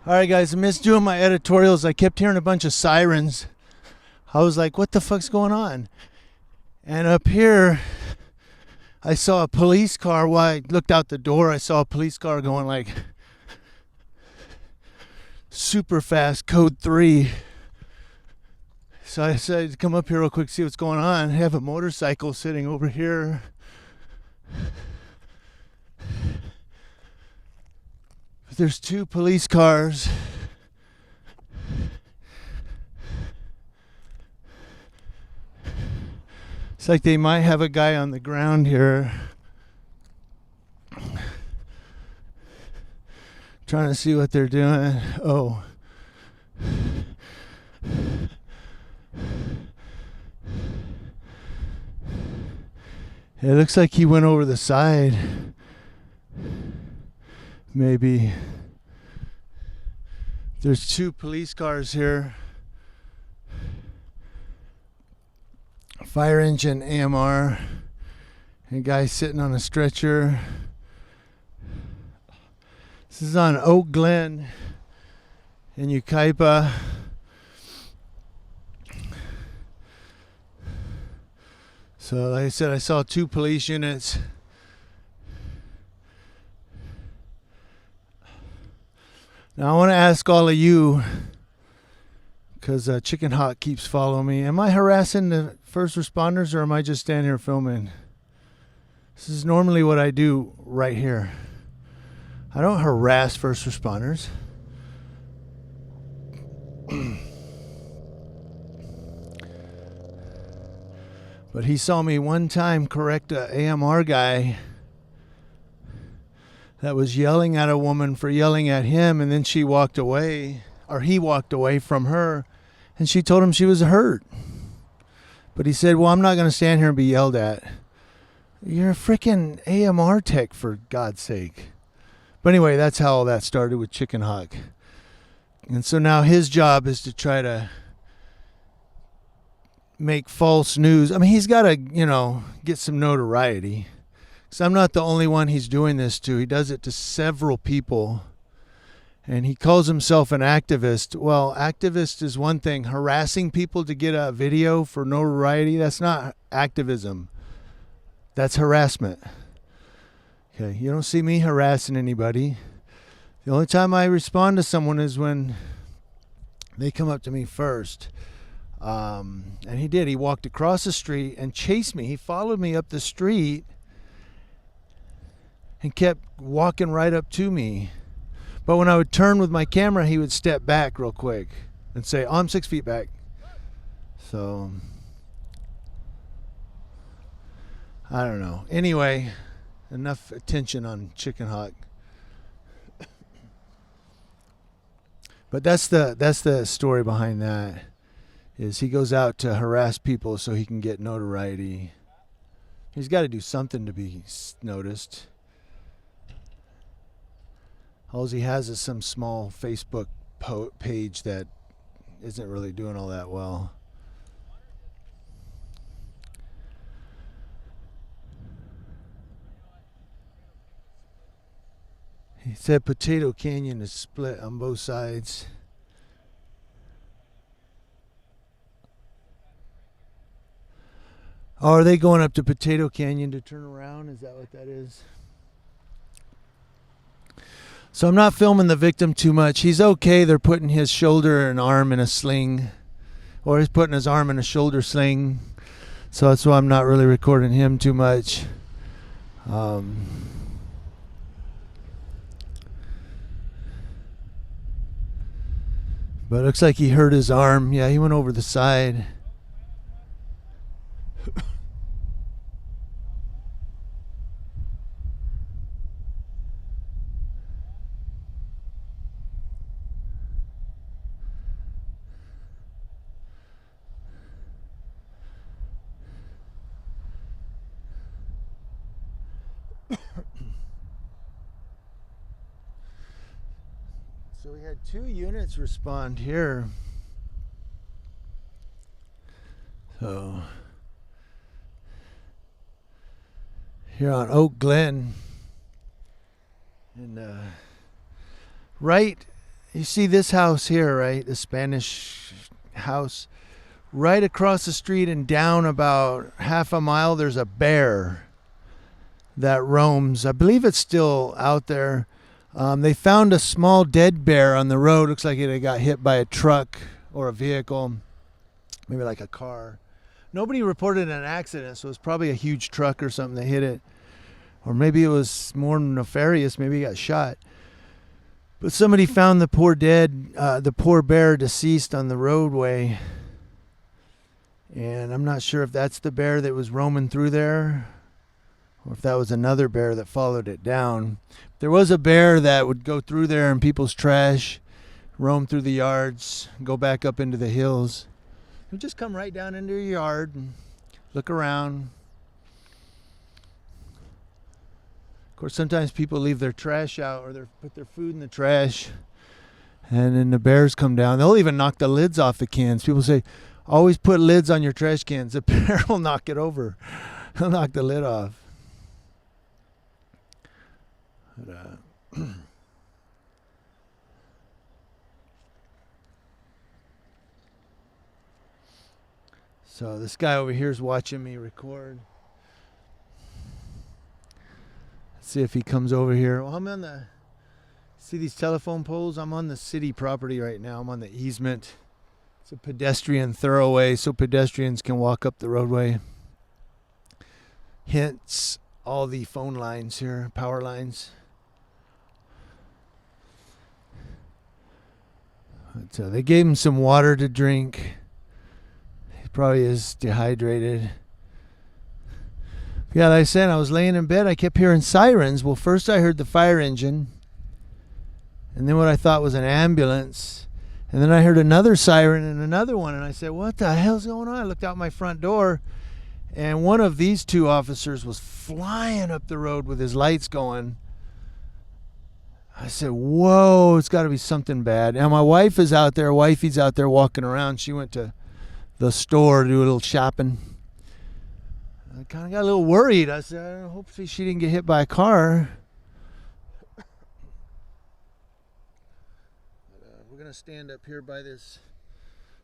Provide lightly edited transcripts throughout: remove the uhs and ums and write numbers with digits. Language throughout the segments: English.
All right, guys, I missed doing my editorials. I kept hearing a bunch of sirens. I was like, what the fuck's going on? And up here, I saw a police car. While I looked out the door, I saw a police car going like super fast, code 3. So I decided to come up here real quick, see what's going on. I have a motorcycle sitting over here. There's 2 police cars. It's like they might have a guy on the ground here. Trying to see what they're doing. Oh. It looks like he went over the side. Maybe. There's 2 police cars here. Fire engine AMR. And a guy sitting on a stretcher. This is on Oak Glen in Yucaipa. So like I said, I saw 2 police units. Now I want to ask all of you, because Chicken Hawk keeps following me. Am I harassing the first responders, or am I just standing here filming? This is normally what I do right here. I don't harass first responders. But he saw me one time correct a AMR guy that was yelling at a woman for yelling at him, and then she walked away, or he walked away from her, and she told him she was hurt. But he said, well, I'm not going to stand here and be yelled at. You're a freaking AMR tech, for God's sake. But anyway, that's how all that started with Chicken Hawk. And so now his job is to try to make false news. I mean, he's got to, get some notoriety. Because I'm not the only one he's doing this to. He does it to several people. And he calls himself an activist. Well, activist is one thing. Harassing people to get a video for notoriety, that's not activism. That's harassment. Okay, you don't see me harassing anybody. The only time I respond to someone is when they come up to me first. And he did. He walked across the street and chased me. He followed me up the street and kept walking right up to me. But when I would turn with my camera, he would step back real quick and say, oh, I'm 6 feet back. So, I don't know. Anyway, enough attention on Chicken Hawk. But that's the story behind that. Is he goes out to harass people so he can get notoriety. He's got to do something to be noticed. All he has is some small Facebook page that isn't really doing all that well. He said Potato Canyon is split on both sides. Oh, are they going up to Potato Canyon to turn around? Is that what that is? So I'm not filming the victim too much. He's okay. They're putting his shoulder and arm in a sling. Or he's putting his arm in a shoulder sling. So that's why I'm not really recording him too much. But it looks like he hurt his arm. Yeah, he went over the side. So we had 2 units respond here. So here on Oak Glen, and right You see this house here, right? The Spanish house. Right across the street and down about half a mile, there's a bear that roams. I believe it's still out there. They found a small dead bear on the road. Looks like it had got hit by a truck or a vehicle, maybe like a car. Nobody reported an accident, so it was probably a huge truck or something that hit it. Or maybe it was more nefarious. Maybe he got shot. But somebody found the poor bear deceased on the roadway. And I'm not sure if that's the bear that was roaming through there, or if that was another bear that followed it down. There was a bear that would go through there in people's trash, roam through the yards, go back up into the hills. It would just come right down into your yard and look around. Of course, sometimes people leave their trash out or they put their food in the trash, and then the bears come down. They'll even knock the lids off the cans. People say, always put lids on your trash cans. The bear will knock it over. He'll knock the lid off. But, so this guy over here is watching me record. Let's see if he comes over here. Well, I'm on the, see these telephone poles? I'm on the city property right now. I'm on the easement. It's a pedestrian thoroughway, so pedestrians can walk up the roadway. Hence all the phone lines here, power lines. But, they gave him some water to drink. He probably is dehydrated. Yeah, like I said, I was laying in bed. I kept hearing sirens. Well, first I heard the fire engine, and then what I thought was an ambulance. And then I heard another siren and another one, and I said, what the hell's going on? I looked out my front door, and one of these two officers was flying up the road with his lights going. I said, whoa, it's got to be something bad. Now, my wife is out there. Wifey's out there walking around. She went to the store to do a little shopping. I kind of got a little worried. I said, hopefully she didn't get hit by a car. We're going to stand up here by this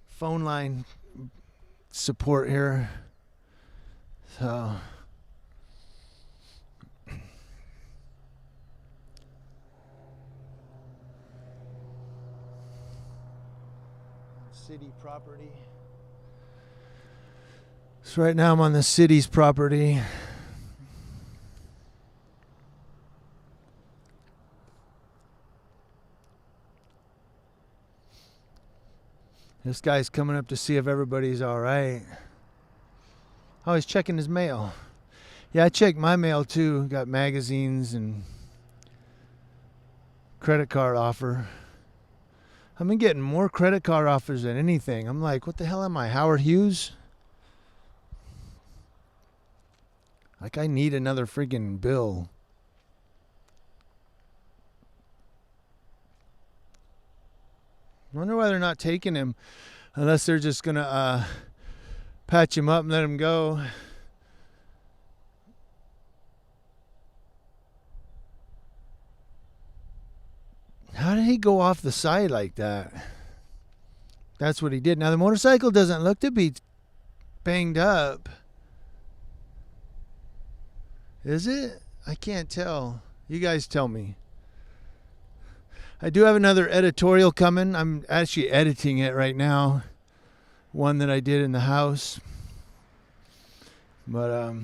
phone line support here. So city property. So right now I'm on the city's property. This guy's coming up to see if everybody's all right. Oh, he's checking his mail. Yeah, I checked my mail too. Got magazines and credit card offer. I've been getting more credit card offers than anything. I'm like, what the hell am I, Howard Hughes? Like, I need another freaking bill. I wonder why they're not taking him, unless they're just going to patch him up and let him go. How did he go off the side like that? That's what he did. Now, the motorcycle doesn't look to be banged up. Is it? I can't tell. You guys tell me. I do have another editorial coming. I'm actually editing it right now. One that I did in the house. But,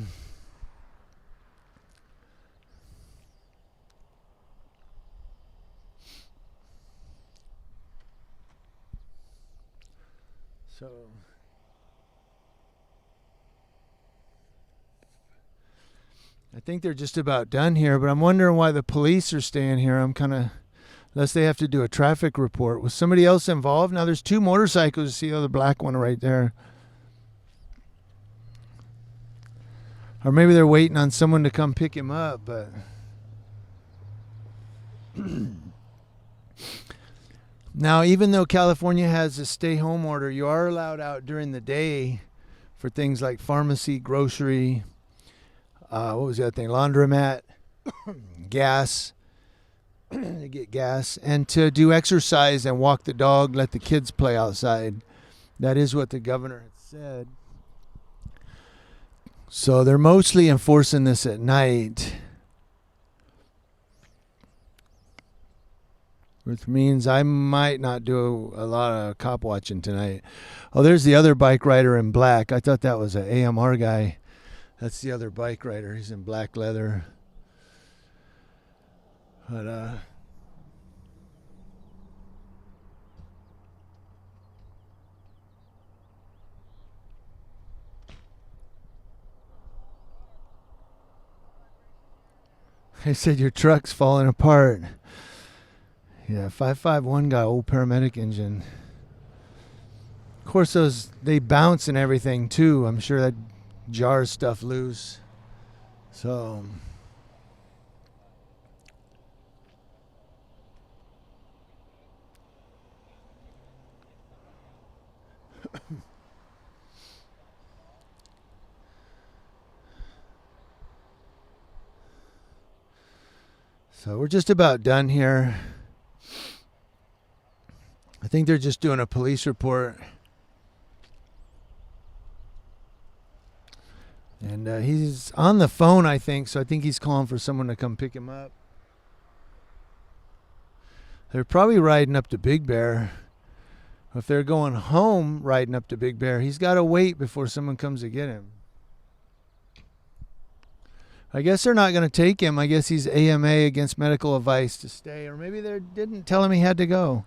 so I think they're just about done here, but I'm wondering why the police are staying here. I'm kind of, unless they have to do a traffic report. Was somebody else involved? Now there's two motorcycles. You see the other black one right there. Or maybe they're waiting on someone to come pick him up, but now, even though California has a stay-home order, you are allowed out during the day for things like pharmacy, grocery, what was the other thing? Laundromat, gas. to get gas and to do exercise and walk the dog, let the kids play outside. That is what the governor had said. So they're mostly enforcing this at night, which means I might not do a lot of cop watching tonight. Oh, there's the other bike rider in black. I thought that was an AMR guy. That's the other bike rider. He's in black leather. But they said your truck's falling apart. Yeah, 551 got old paramedic engine. Of course, they bounce and everything too. I'm sure that jars stuff loose. So so we're just about done here. I think they're just doing a police report. And he's on the phone, I think, so I think he's calling for someone to come pick him up. They're probably riding up to Big Bear. If they're going home riding up to Big Bear, he's got to wait before someone comes to get him. I guess they're not going to take him. I guess he's AMA, against medical advice, to stay. Or maybe they didn't tell him he had to go.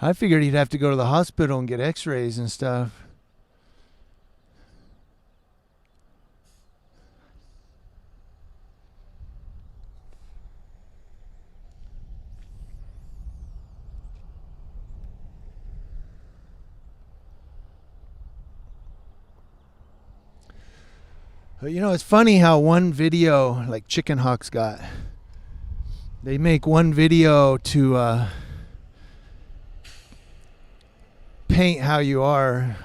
I figured he'd have to go to the hospital and get x-rays and stuff. But you know, it's funny how one video, like Chicken Hawk's got, they make one video to paint how you are.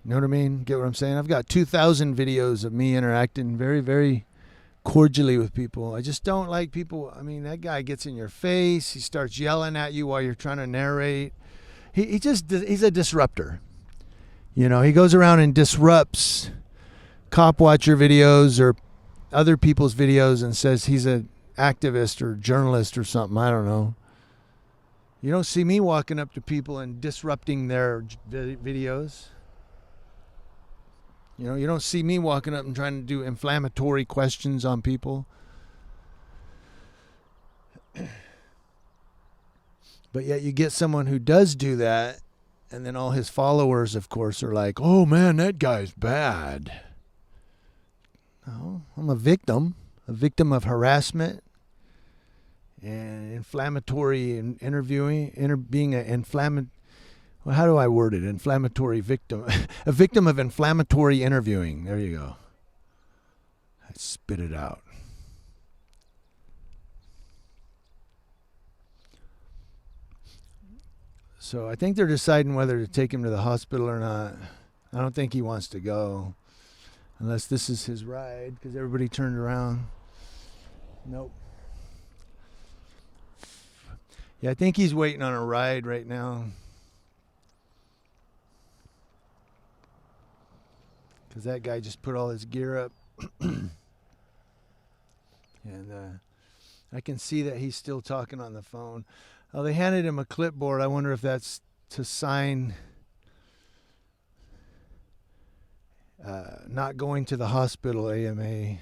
You know what I mean? Get what I'm saying? I've got 2,000 videos of me interacting very, very cordially with people. I just don't like people. I mean, that guy gets in your face. He starts yelling at you while you're trying to narrate. He's a disruptor. You know, he goes around and disrupts cop watcher videos or other people's videos and says he's an activist or journalist or something. I don't know. You don't see me walking up to people and disrupting their videos. You know, you don't see me walking up and trying to do inflammatory questions on people. But yet you get someone who does do that, and then all his followers, of course, are like, oh man, that guy's bad. No, I'm a victim of harassment and inflammatory interviewing, being an inflammatory, well, how do I word it? Inflammatory victim, a victim of inflammatory interviewing. There you go. I spit it out. So I think they're deciding whether to take him to the hospital or not. I don't think he wants to go. Unless this is his ride, because everybody turned around. Nope. Yeah, I think he's waiting on a ride right now. Because that guy just put all his gear up. And I can see that he's still talking on the phone. Oh, they handed him a clipboard. I wonder if that's to sign not going to the hospital, AMA.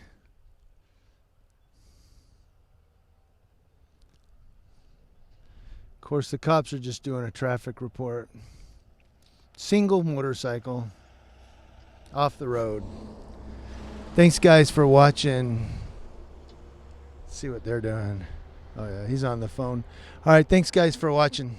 Of course, the cops are just doing a traffic report. Single motorcycle off the road. Thanks, guys, for watching. Let's see what they're doing. Oh, yeah, he's on the phone. All right, thanks, guys, for watching.